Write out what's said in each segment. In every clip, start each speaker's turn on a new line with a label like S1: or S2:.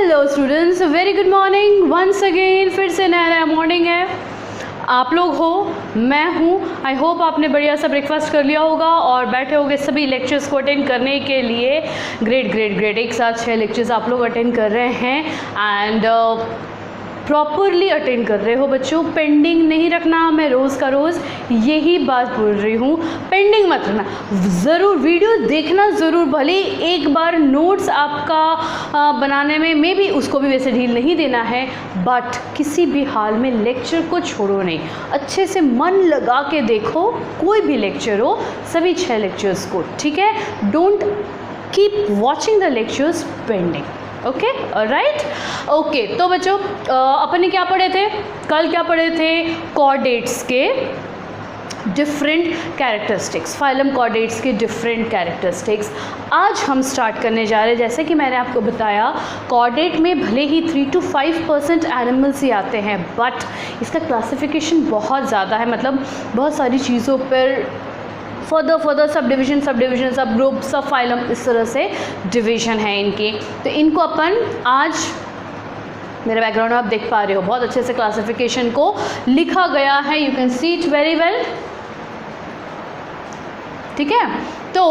S1: Hello students, very good morning once again. फिर से नया मॉर्निंग है। आप लोग हो, मैं हूँ। आई होप आपने बढ़िया सा ब्रेकफास्ट कर लिया होगा और बैठे होगे सभी लेक्चर्स को अटेंड करने के लिए। ग्रेट। एक साथ 6 लेक्चर्स आप लोग अटेंड कर रहे हैं एंड प्रॉपरली अटेंड कर रहे हो बच्चों। पेंडिंग नहीं रखना, मैं रोज़ का रोज़ यही बात बोल रही हूँ। पेंडिंग मत रखना, ज़रूर वीडियो देखना ज़रूर। भले एक बार नोट्स आपका बनाने में मे भी उसको भी वैसे ढील नहीं देना है, बट किसी भी हाल में लेक्चर को छोड़ो नहीं। अच्छे से मन लगा के देखो, कोई भी लेक्चर हो, सभी 6 लेक्चर्स को, ठीक है। Don't keep watching the lectures pending. Okay, right. Okay, तो बच्चों अपन ने क्या पढ़े थे कल? क्या पढ़े थे? कॉर्डेट्स के डिफरेंट कैरेक्टरिस्टिक्स, फाइलम कॉर्डेट्स के डिफरेंट कैरेक्टरिस्टिक्स आज हम स्टार्ट करने जा रहे हैं। जैसे कि मैंने आपको बताया, कॉर्डेट में भले ही 3 to 5% एनिमल्स ही आते हैं, बट इसका क्लासिफिकेशन बहुत ज़्यादा है। मतलब बहुत सारी चीज़ों पर फर्दर सब डिवीजन, सब ग्रुप, सब फाइलम, इस तरह से डिवीजन है इनके। तो इनको अपन आज, मेरे बैकग्राउंड में आप देख पा रहे हो, बहुत अच्छे से क्लासिफिकेशन को लिखा गया है। You can see it very well, ठीक है। तो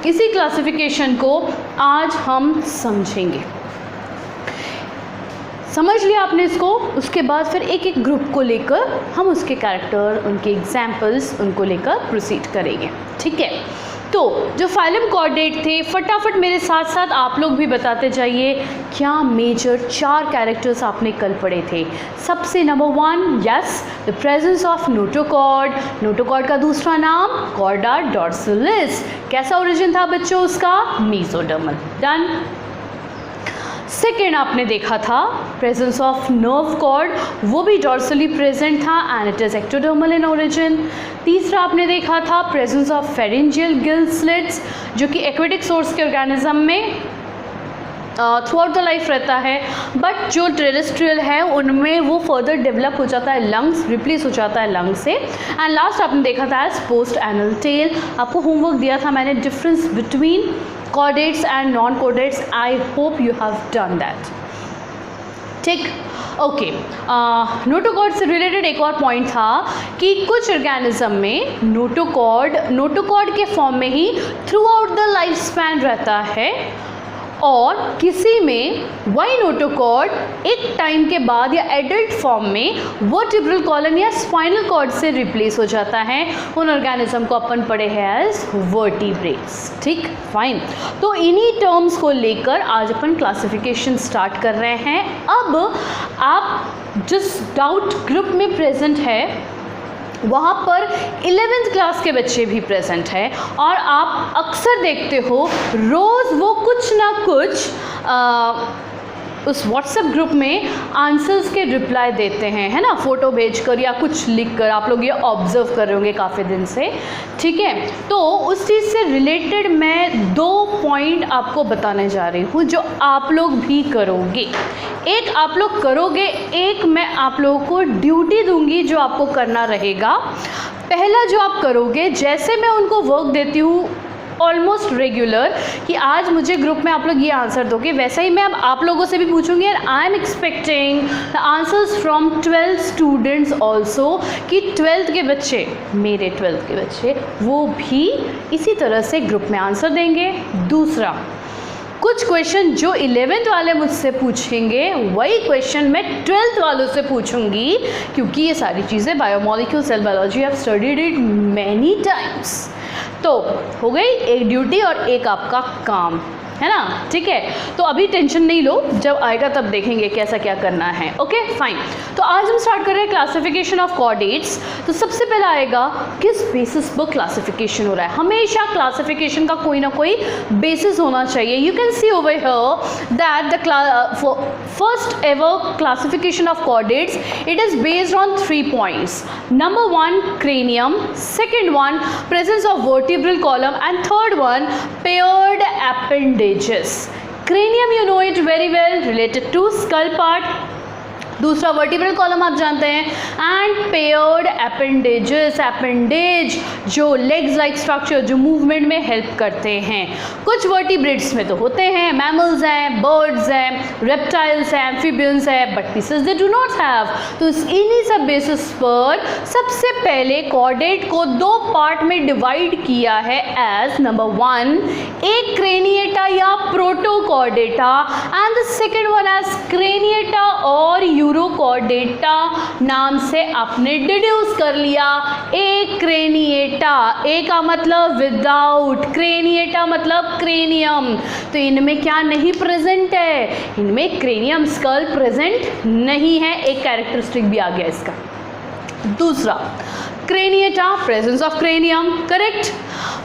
S1: इसी क्लासिफिकेशन को आज हम समझेंगे। समझ लिया आपने इसको, उसके बाद फिर एक एक ग्रुप को लेकर हम उसके कैरेक्टर, उनके एग्जाम्पल्स, उनको लेकर प्रोसीड करेंगे, ठीक है। तो जो फाइलम कॉर्डेट थे, फटाफट मेरे साथ साथ आप लोग भी बताते जाइए क्या मेजर 4 कैरेक्टर्स आपने कल पढ़े थे। सबसे number 1, yes, the presence of notochord. Notochord का दूसरा नाम कॉर्डा डॉर्सलिस। कैसा ओरिजिन था बच्चों उसका? मेसोडर्मल। डन। सेकेंड आपने देखा था प्रेजेंस ऑफ नर्व कॉर्ड, वो भी डॉर्सली प्रेजेंट था and it is ectodermal in origin. तीसरा आपने देखा था presence of pharyngeal gill slits, जो कि एक्वेटिक सोर्स के ऑर्गेनिज्म में थ्रू आउट द लाइफ रहता है, बट जो टेरेस्ट्रियल है उनमें वो फर्दर डेवलप हो जाता है, लंग्स रिप्लेस हो जाता है लंग्स से। एंड लास्ट आपने देखा था एज पोस्ट एनल टेल। आपको होमवर्क दिया था मैंने, difference between chordates and non chordates. I hope you have done that, ठीक। ओके, नोटोकॉर्ड से रिलेटेड एक और पॉइंट था कि कुछ ऑर्गेनिज्म में नोटोकॉर्ड के फॉर्म में ही throughout the life span रहता है, और किसी में वाई नोटोकॉर्ड एक टाइम के बाद या एडल्ट फॉर्म में वर्टिब्रल कॉलम या स्पाइनल कॉर्ड से रिप्लेस हो जाता है। उन ऑर्गेनिज्म को अपन पढ़े हैं एज वर्टिब्रेट्स, ठीक, फाइन। तो इन्हीं टर्म्स को लेकर आज अपन क्लासिफिकेशन स्टार्ट कर रहे हैं। अब आप जिस डाउट ग्रुप में प्रेजेंट है वहाँ पर 11th क्लास के बच्चे भी प्रेजेंट हैं, और आप अक्सर देखते हो रोज़ वो कुछ ना कुछ उस व्हाट्सएप ग्रुप में आंसर्स के रिप्लाई देते हैं, है ना, फ़ोटो भेजकर या कुछ लिखकर। आप लोग ये ऑब्ज़र्व कर रहे होंगे काफ़ी दिन से, ठीक है। तो उस चीज़ से रिलेटेड मैं 2 पॉइंट आपको बताने जा रही हूँ जो आप लोग भी करोगे। एक आप लोग करोगे, एक मैं आप लोगों को ड्यूटी दूंगी जो आपको करना रहेगा। पहला जो आप करोगे, जैसे मैं उनको वर्क देती हूँ ऑलमोस्ट रेगुलर कि आज मुझे ग्रुप में आप लोग ये आंसर दोगे, वैसा ही मैं अब आप लोगों से भी पूछूंगी। And I am expecting the answers from 12th students also, कि 12th के बच्चे, मेरे 12th के बच्चे, वो भी इसी तरह से ग्रुप में आंसर देंगे। दूसरा, कुछ क्वेश्चन जो 11th वाले मुझसे पूछेंगे वही क्वेश्चन मैं 12th वालों से पूछूंगी, क्योंकि ये सारी चीज़ें biomolecule cell biology have studied it many times. तो हो गई एक ड्यूटी और एक आपका काम, है ना, ठीक है। तो अभी टेंशन नहीं लो, जब आएगा तब देखेंगे कैसा क्या करना है। Okay, fine. तो आज हम स्टार्ट कर रहे हैं क्लासिफिकेशन ऑफ कॉर्डेट्स। तो सबसे पहला आएगा किस बेसिस पर क्लासिफिकेशन हो रहा है। हमेशा क्लासिफिकेशन का कोई ना कोई बेसिस होना चाहिए। You can see over here that the first ever classification of chordates, it is based on 3 points. Number 1, cranium, second one, presence of vertebral column, and third one, paired appendages. Cranium, you know it very well, related to skull part. दूसरा vertebral column आप जानते हैं, and paired appendages, appendage जो legs like structure जो movement में help करते हैं। कुछ वर्टिब्रेट्स में तो होते हैं, मैमल्स हैं, बर्ड्स हैं, रेप्टाइल्स हैं, एम्फीबियंस हैं, but pieces they do not have. तो इन्हीं सब बेसिस पर सबसे पहले कॉर्डेट को दो पार्ट में डिवाइड किया है एज नंबर 1 एक क्रेनिएटा या Protochordata and the second one as Craniata और यूरोकॉर्डेटा। नाम से आपने डिड्यूस कर लिया। एक क्रेनिएटा, ए का मतलब विदाउट, क्रेनिएटा मतलब क्रेनियम। तो इनमें क्या नहीं प्रेजेंट है, इनमें क्रेनियम स्कल प्रेजेंट नहीं है। एक कैरेक्टरिस्टिक भी आ गया इसका। दूसरा craniata, presence of cranium, correct.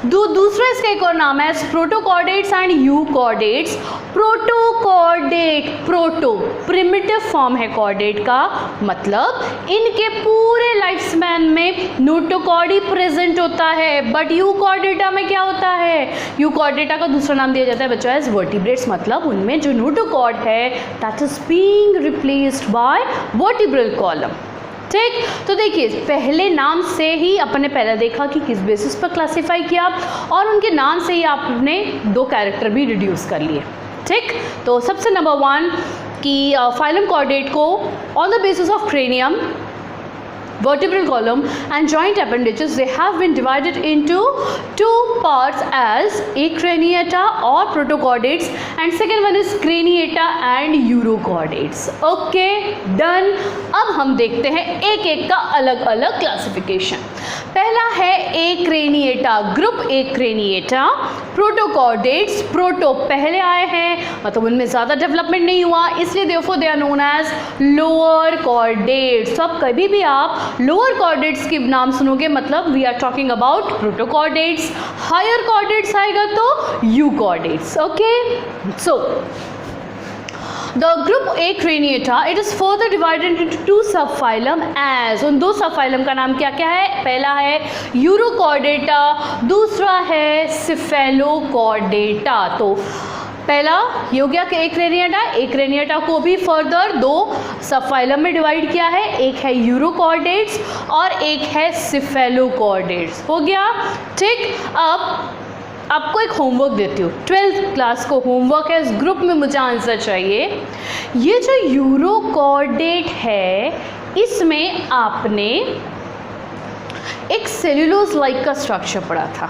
S1: दूसरा इसका एक और नाम है protochordates and euchordates. Protochordate, proto primitive form है कॉर्डेट का, मतलब इनके पूरे लाइफ स्पैन में नोटोकॉर्डी प्रेजेंट होता है। बट यूकॉर्डेटा में क्या होता है, यूकॉर्डेटा का दूसरा नाम दिया जाता है बच्चों एज वर्टिब्रेट्स, मतलब उनमें जो नोटोकॉर्ड है that is being replaced by vertebral column. ठीक, तो देखिए पहले नाम से ही अपने पहले देखा कि किस बेसिस पर क्लासिफाई किया, और उनके नाम से ही आपने दो कैरेक्टर भी रिड्यूस कर लिए। ठीक, तो सबसे नंबर 1 कि फाइलम कॉर्डेट को on the basis of cranium, vertebral column and joint appendages, they have been divided into two parts as acraniata or protochordates and second one is craniata and urochordates. Okay, done. अब हम देखते हैं एक एक का अलग अलग क्लासिफिकेशन। पहला है acraniata, group acraniata, protochordates, proto पहले आए हैं मतलब उनमें ज़्यादा डेवलपमेंट नहीं हुआ, इसलिए therefore they are known as lower chordates। अब कभी भी आप लोअर कॉर्डेट्स के नाम सुनोगे मतलब we are talking about protochordates. Higher chordates आएगा तो euchordates. Okay, so the group acraniata, it is further divided into two subphylum as, उन दो सबफाइलम का नाम क्या क्या है, पहला है यूरोकॉर्डेटा, दूसरा है सिफेलोकॉर्डेटा। तो पहला ये हो गया कि एक्रेनिएटा, एक्रेनिएटा को भी फर्दर दो सबफाइलम में डिवाइड किया है, एक है यूरोकॉर्डेट्स और एक है सिफेलोकॉर्डेट्स। हो गया, ठीक। अब आपको एक होमवर्क देती हूँ, 12th क्लास को होमवर्क है, इस ग्रुप में मुझे आंसर चाहिए। ये जो यूरोकॉर्डेट है इसमें आपने एक सेल्यूलोज लाइक का स्ट्रक्चर पढ़ा था,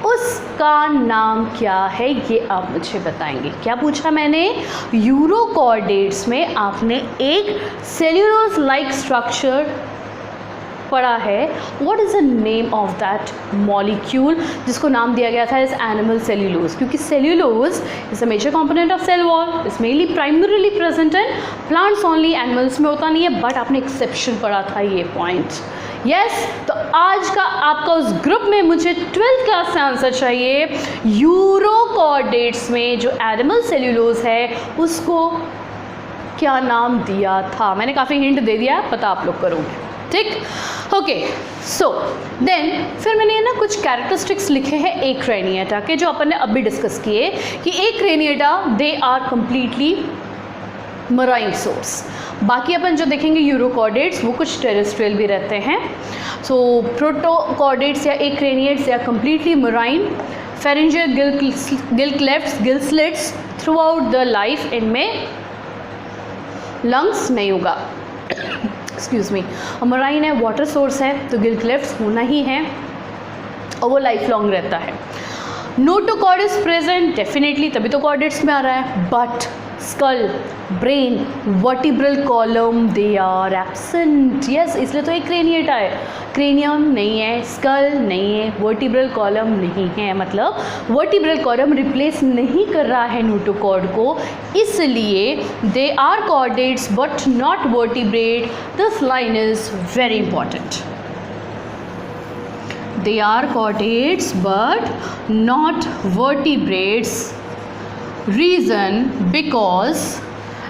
S1: उसका नाम क्या है ये आप मुझे बताएंगे। क्या पूछा मैंने, यूरोकॉर्डेट्स में आपने एक सेल्यूलोज लाइक स्ट्रक्चर पढ़ा है, what is the name of that molecule, जिसको नाम दिया गया था इज एनिमल सेल्यूलोज, क्योंकि cellulose is a major component of cell wall, is mainly primarily present in plants only, animals में होता नहीं है, बट आपने एक्सेप्शन पढ़ा था ये पॉइंट। यस, तो आज का आपका उस ग्रुप में मुझे 12th क्लास से आंसर चाहिए। यूरोकॉर्डेट्स में जो एनिमल सेल्यूलोज है उसको क्या नाम दिया था, मैंने काफ़ी हिंट दे दिया, पता आप लोग करोगे, ठीक। ओके, सो देन फिर मैंने ना कुछ कैरेक्टरिस्टिक्स लिखे हैं एक्रेनिएटा के, जो अपन ने अभी डिस्कस किए कि acraniata they are completely marine source. बाकी अपन जो देखेंगे यूरोकॉर्डेट्स वो कुछ टेरेस्ट्रियल भी रहते हैं। सो प्रोटोकॉर्डेट्स या एक्रेनिएट्स या completely marine, pharyngeal gill क्लेफ्ट्स, gill slits through out the life, इनमें लंग्स नहीं होगा, एक्सक्यूज़ मी। मराइन है, वाटर सोर्स है, तो गिल क्लेफ्ट्स होना ही है और वो लाइफ लॉन्ग रहता है। नोटोकॉर्ड इज प्रेजेंट डेफिनेटली, तभी तो कॉर्डेट्स में आ रहा है, but skull, brain, vertebral column they are absent. Yes, इसलिए तो एक क्रेनिएटा है, क्रेनियम नहीं है, स्कल नहीं है, वर्टिब्रल कॉलम नहीं है, मतलब वर्टिब्रल कॉलम रिप्लेस नहीं कर रहा है नोटोकॉर्ड को, इसलिए they are chordates but not vertebrate. This line is very important, they are chordates but not vertebrates. Reason because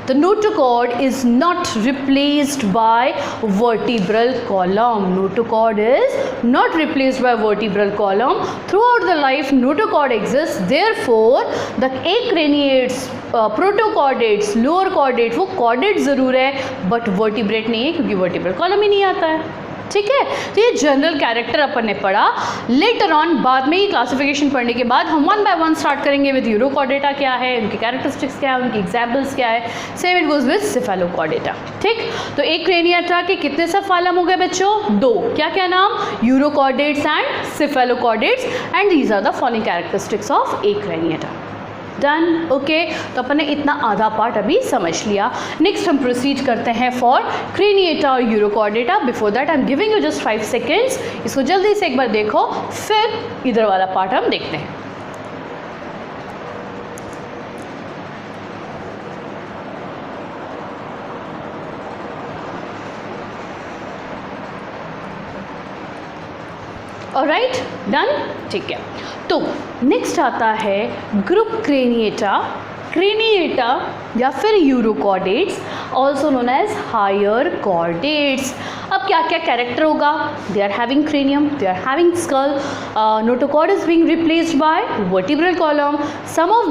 S1: the notochord is not replaced by vertebral column. Notochord is not replaced by vertebral column. Throughout the life notochord exist. Therefore the acraniates, protochordates, lower chordate, वो chordate ज़रूर है but vertebrate नहीं है क्योंकि vertebral column ही नहीं आता है. ठीक है, तो ये जनरल कैरेक्टर अपन ने पढ़ा. लेटर ऑन बाद में ही क्लासिफिकेशन पढ़ने के बाद हम वन बाय वन स्टार्ट करेंगे विद यूरोकॉर्डेटा क्या है, उनकी कैरेक्टरिस्टिक्स क्या है, उनकी एग्जाम्पल्स क्या है. Same it goes with cephalochordata. ठीक, तो एक क्रेनिएटा के कितने सब फाइलम हो गए बच्चों? 2. क्या क्या नाम? Urochordates and cephalochordates. And these are the following characteristics of एक क्रेनिएटा. डन. ओके, तो अपन ने इतना आधा पार्ट अभी समझ लिया. नेक्स्ट हम प्रोसीड करते हैं फॉर क्रेनिएटा और urochordata. Before that I am giving you just 5 seconds. इसको जल्दी से एक बार देखो, फिर इधर वाला पार्ट हम देखते हैं. Alright, done. ठीक है, तो नेक्स्ट आता है ग्रुप क्रेनिएटा. क्रेनिएटा या फिर urochordates also known as higher chordates. अब क्या क्या कैरेक्टर होगा? They are having cranium, they are having skull. Notochord is being replaced by vertebral column. Some of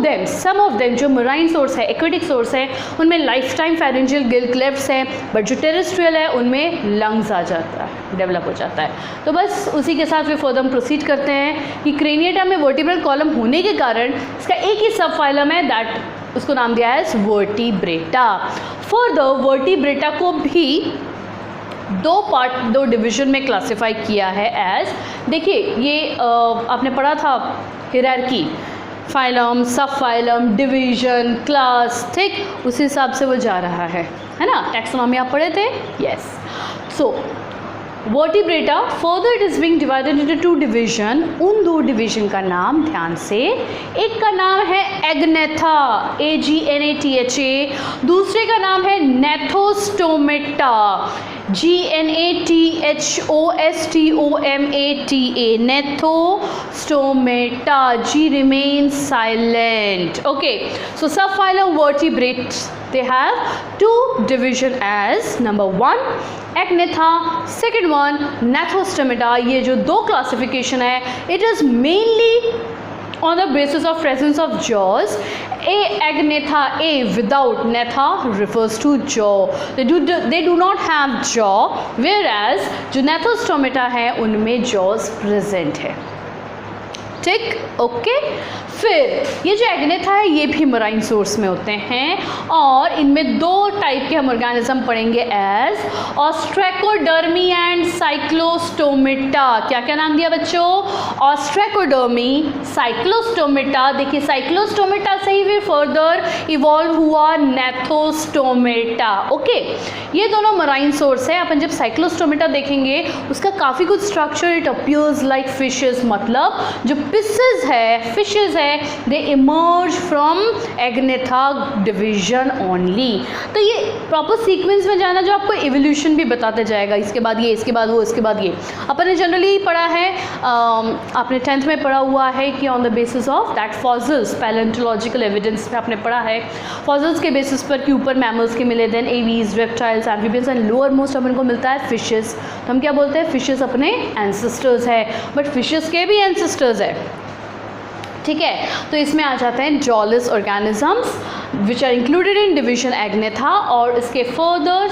S1: them जो मराइन सोर्स है, एक्वेटिक सोर्स है, उनमें life time pharyngeal gill clefts है, but जो टेरेस्ट्रियल है उनमें लंग्स आ जाता है, डेवलप हो जाता है. तो बस उसी के साथ फिर फर्दर हम प्रोसीड करते हैं कि क्रेनिएटा में वर्टिब्रल कॉलम होने के कारण इसका एक ही सब फाइलम है, दैट उसको नाम दिया है वर्टिब्रेटा. फर्दर वर्टिब्रेटा को भी दो डिवीजन में क्लासिफाई किया है एज, देखिए ये आपने पढ़ा था हियरार्की, फाइलम, सब फाइलम, डिवीजन, क्लास. ठीक, उसी हिसाब से वो जा रहा है ना. टैक्सोनॉमी आप पढ़े थे. Yes. So vertebrata further it is being divided into 2 division. उन 2 डिवीजन का नाम ध्यान से, एक का नाम है एग्नेथा, AGNATHA. दूसरे का नाम है Gnathostomata, GNATHOSTOMATA. Gnathostomata. G remains silent. Okay, so subphylum vertebrates, they have 2 division as number 1 Agnatha, second one Gnathostomata. ये जो 2 क्लासिफिकेशन है, it is mainly on the basis of presence of jaws. Agnatha, A without netha refers to jaw. They do not have jaw, whereas जो Gnathostomata है उनमें jaws present है. ठीक, okay. फिर ये जो एग्नेथा है ये भी मराइन सोर्स में होते हैं और इनमें 2 टाइप के हम ऑर्गेनिज्म पढ़ेंगे एज ऑस्ट्रेकोडर्मी एंड साइक्लोस्टोमेटा. क्या क्या नाम दिया बच्चों? Ostracodermi, Cyclostomata. देखिए साइक्लोस्टोमेटा से ही फिर फर्दर इवॉल्व हुआ नेथोस्टोमेटा. ओके, ये दोनों मराइन सोर्स है. अपन जब साइक्लोस्टोमेटा देखेंगे उसका काफ़ी कुछ structure, it appears like fishes. मतलब जो पिसेस है, फिशेस है, they emerge from agnatha division only. तो ये प्रॉपर सीक्वेंस में जाना जो आपको एवोल्यूशन भी बताते जाएगा, इसके बाद ये, इसके बाद वो, इसके बाद ये. अपन ने जनरली पढ़ा है, आपने 10th में पढ़ा हुआ है कि on the basis of that fossils, palaeontological evidence में आपने पढ़ा है फॉसिल्स के बेसिस पर कि ऊपर मैमल्स के मिले, then aves, reptiles, amphibians and lower most अपन को मिलता है फिशेस. तो हम क्या बोलते हैं? फिशेस अपने एंसेस्टर्स है, बट फिशेस के भी एंसेस्टर्स है. ठीक है, तो इसमें आ जाते हैं jawless organisms which are included in division Agnatha, और इसके फर्दर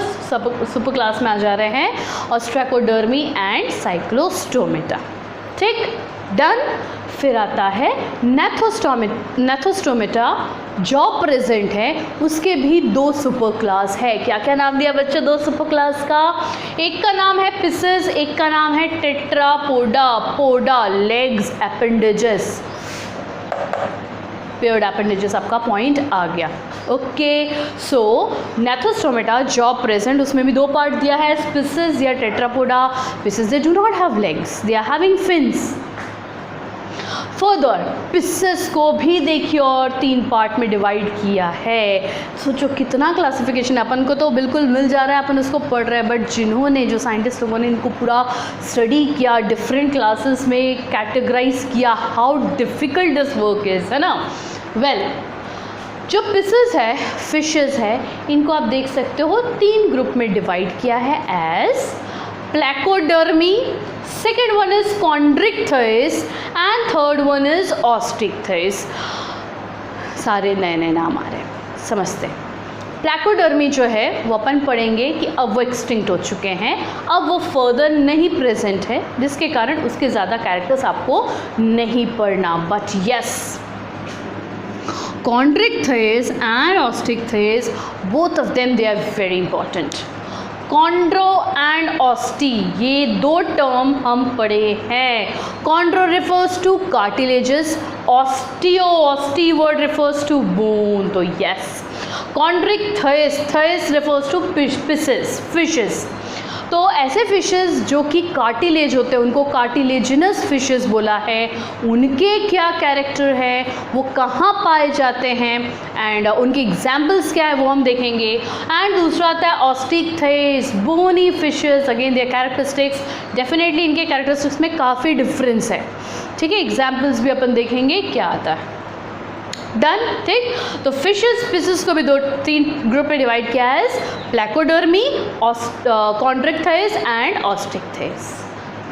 S1: सुपर क्लास में आ जा रहे हैं ऑस्ट्रेकोडर्मी एंड साइक्लोस्टोमेटा. ठीक, डन. फिर आता है नेथोस्टोमेटा. जॉ प्रेजेंट है उसके भी 2 सुपर क्लास है. क्या क्या नाम दिया बच्चों 2 सुपर क्लास का? एक का नाम है पिसेस, एक का नाम है Tetrapoda. Poda legs, appendages, paired appendages आपका पॉइंट आ गया. Okay, so Gnathostomata jaw present, उसमें भी 2 पार्ट दिया है, पिसेस या Tetrapoda. Pisces they do not have legs, they are having fins. Further Pisces को भी देखिए और 3 पार्ट में डिवाइड किया है. सोचो कितना क्लासिफिकेशन, अपन को तो बिल्कुल मिल जा रहा है, अपन उसको पढ़ रहे हैं, बट जिन्होंने, जो साइंटिस्ट लोगों ने इनको पूरा स्टडी किया, डिफरेंट क्लासेस में कैटेगराइज किया, how difficult this work is, है ना. वेल, जो पिसेस है, फिशेस है, इनको आप देख सकते हो 3 ग्रुप में डिवाइड किया है as placodermi, second one is chondrichthyes and third one is osteichthyes. सारे नए नए नाम आ रहे हैं, समझते हैं। प्लैकोडर्मी जो है वो अपन पढ़ेंगे कि अब वो एक्सटिंक्ट हो चुके हैं, अब वो फर्दर नहीं प्रेजेंट है, जिसके कारण उसके ज़्यादा कैरेक्टर्स आपको नहीं पढ़ना। But yes, chondrichthyes and osteichthyes, both of them they are very important. Chondro and osteo, ये 2 टर्म हम पढ़े हैं। Chondro refers to cartilages, osteo word refers to bone. तो yes, chondrichthyes, thyes refers to pisces, fishes. तो ऐसे fishes जो कि cartilage होते हैं उनको कार्टिलेजिनस फिशेस बोला है। उनके क्या कैरेक्टर है, वो कहाँ पाए जाते हैं एंड उनके एग्जाम्पल्स क्या है वो हम देखेंगे। एंड दूसरा आता है osteichthyes, bony fishes, again their characteristics. Definitely इनके कैरेक्टरिस्टिक्स में काफ़ी डिफरेंस है, ठीक है। एग्जाम्पल्स भी अपन देखेंगे क्या आता है। डन, ठीक। तो फिशेस, पिसेस को भी 2-3 ग्रुप में डिवाइड किया है, प्लैकोडर्मी, कॉन्ड्रिक्थेस एंड ऑस्टिक्थेस।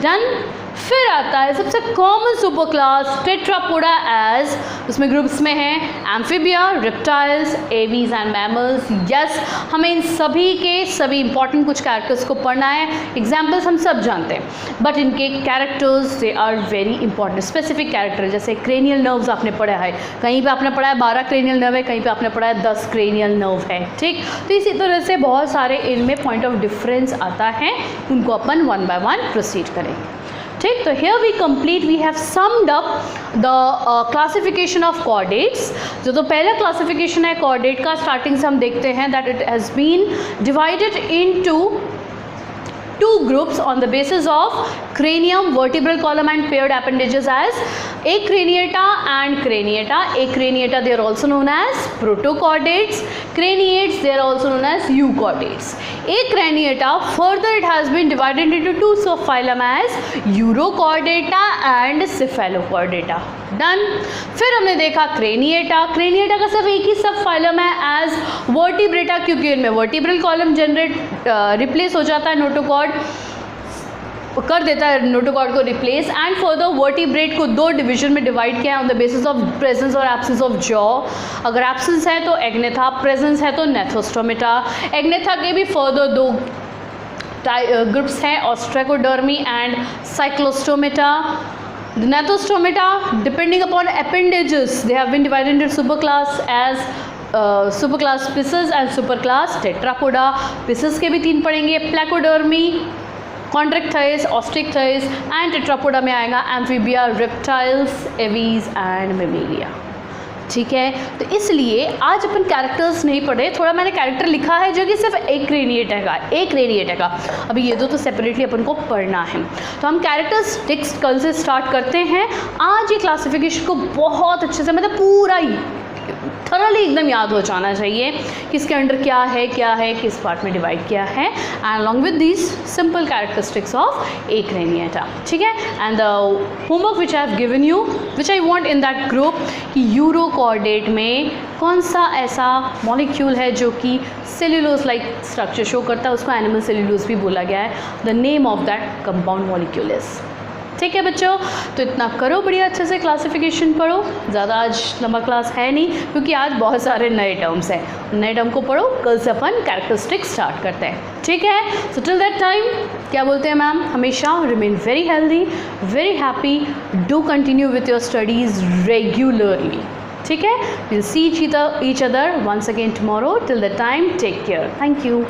S1: डन। फिर आता है सबसे common super class Tetrapoda as, उसमें ग्रुप्स में है Amphibia, reptiles, Aves and mammals. Yes, हमें इन सभी के सभी इंपॉर्टेंट कुछ कैरेक्टर्स को पढ़ना है। एग्जाम्पल्स हम सब जानते हैं बट इनके characters they are very important. Specific character जैसे क्रेनियल नर्व्स आपने पढ़ा है, कहीं पे आपने पढ़ा है 12 क्रेनियल नर्व है, कहीं पे आपने पढ़ा है 10 क्रेनियल नर्व है, ठीक। तो इसी तरह से बहुत सारे इनमें पॉइंट ऑफ डिफरेंस आता है, उनको अपन 1 by 1 प्रोसीड करेंगे, ठीक। तो here we complete, we have summed up the classification of chordates। जो पहला क्लासिफिकेशन है chordate का, स्टार्टिंग से हम देखते हैं that it has been divided into 2 groups on the basis of cranium, vertebral column and paired appendages as acraniata and craniata. Acraniata they are also known as protochordates, craniates they are also known as euchordates. Acraniata further it has been divided into 2 subphylum as urochordata and cephalochordata. Done. फिर हमने देखा craniata, craniata का सिर्फ एक ही सब phylum है as vertebrata, क्योंकि इनमें वर्टिब्रल कॉलम जनरेट रिप्लेस हो जाता है, नोटोकॉर्ड कर देता है नोटोकॉर्ड को रिप्लेस। एंड फर्दर वर्टिब्रेट को 2 डिवीजन में डिवाइड किया है on the basis of presence और एब्सेंस ऑफ जॉ। अगर एब्सेंस है तो एग्नेथा, प्रेजेंस है तो नेथोस्टोमेटा। एग्नेथा के भी फर्दर 2 ग्रुप्स हैं, Ostracodermi and Cyclostomata. The Gnathostomata, depending upon appendages, they have been divided into superclass as superclass Pisces and superclass Tetrapoda. Pisces के भी 3 पढ़ेंगे, Placodermi, Chondrichthyes, Osteichthyes and Tetrapoda में आएगा Amphibia, Reptiles, Aves and Mammalia। ठीक है, तो इसलिए आज अपन कैरेक्टर्स नहीं पढ़े, थोड़ा मैंने कैरेक्टर लिखा है जो कि सिर्फ एक क्रेनिएट का। अभी ये दो तो सेपरेटली अपन को पढ़ना है। तो हम कैरेक्टर्स टेक्स्ट कल से स्टार्ट करते हैं। आज ये क्लासिफिकेशन को बहुत अच्छे से मतलब पूरा ही थरली एकदम याद हो जाना चाहिए कि इसके अंडर क्या है, किस पार्ट में डिवाइड किया है, and along with this simple characteristics of A craniata. ठीक है, and the homework which I have given you, which I want in that group, कि यूरोकॉर्डेट में कौन सा ऐसा मॉलिक्यूल है जो कि सेल्यूलोज लाइक स्ट्रक्चर शो करता है, उसको एनिमल सेल्यूलोज भी बोला गया है। The name of that compound molecule is. ठीक है बच्चों, तो इतना करो, बढ़िया अच्छे से क्लासिफिकेशन पढ़ो। ज़्यादा आज लंबा क्लास है नहीं क्योंकि आज बहुत सारे नए टर्म्स हैं, नए टर्म को पढ़ो। कल से अपन कैरेक्टरिस्टिक्स स्टार्ट करते हैं। ठीक है, सो टिल दैट टाइम क्या बोलते हैं मैम, हमेशा remain very healthy, very happy, do continue with your studies regularly. ठीक है, will see each other once again tomorrow. Till that time take care, thank you.